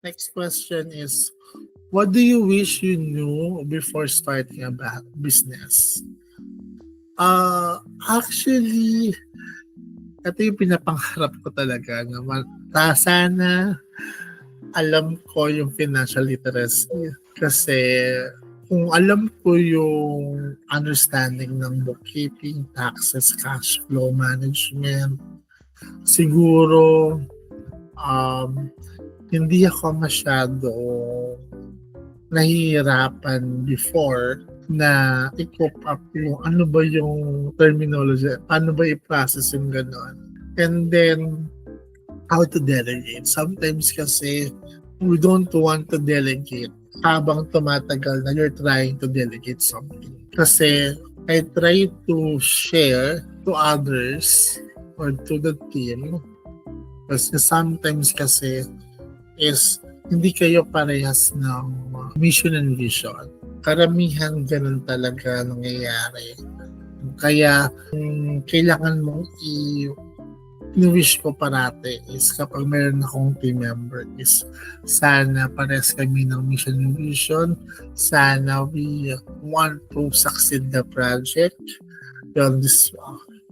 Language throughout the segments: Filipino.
Next question is, what do you wish you knew before starting a business? Actually, ito yung pinapangarap ko talaga naman. Sana alam ko yung financial literacy. Kasi kung alam ko yung understanding ng bookkeeping, taxes, cash flow management, siguro hindi ako masyado nahihirapan before na i-cope up yung ano ba yung terminology, paano ba i-process yung gano'n. And then, how to delegate. Sometimes kasi, we don't want to delegate habang tumatagal na you're trying to delegate something. Kasi, I try to share to others or to the team kasi sometimes kasi is hindi kayo parehas ng mission and vision. Karamihan ganun talaga nangyayari. Kaya kailangan mong wish ko parate is kapag meron akong team member is sana parehas kami ng mission and vision. Sana we want to succeed the project. Yun,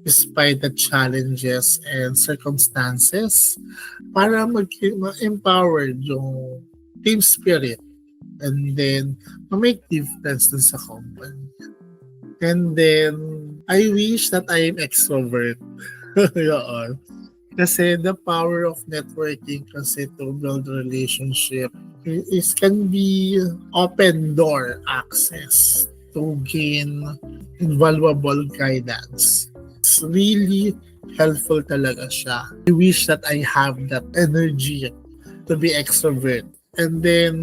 despite the challenges and circumstances, para ma-empowered yung team spirit and then ma-make difference dun sa company. And then, I wish that I am extrovert. Yun. Kasi the power of networking kasi to build relationship is can be open door access to gain invaluable guidance. It's really helpful talaga siya. I wish that I have that energy to be extrovert. And then,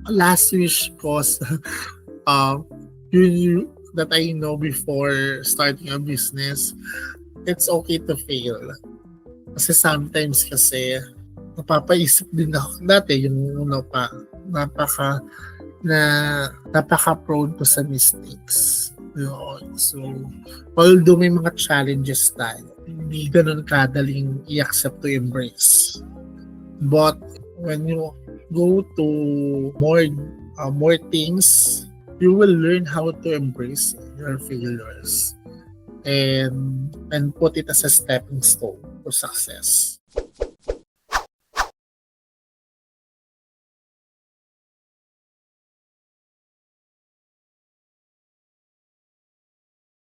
last wish ko yun that I know before starting a business, it's okay to fail. Kasi sometimes kasi, napapaisip din ako. Dati, yung napaka-prone to sa mistakes. Yun. So, although may mga challenges tayo, hindi ganun kadaling i-accept to embrace. But when you go to more things, you will learn how to embrace your failures and put it as a stepping stone to success.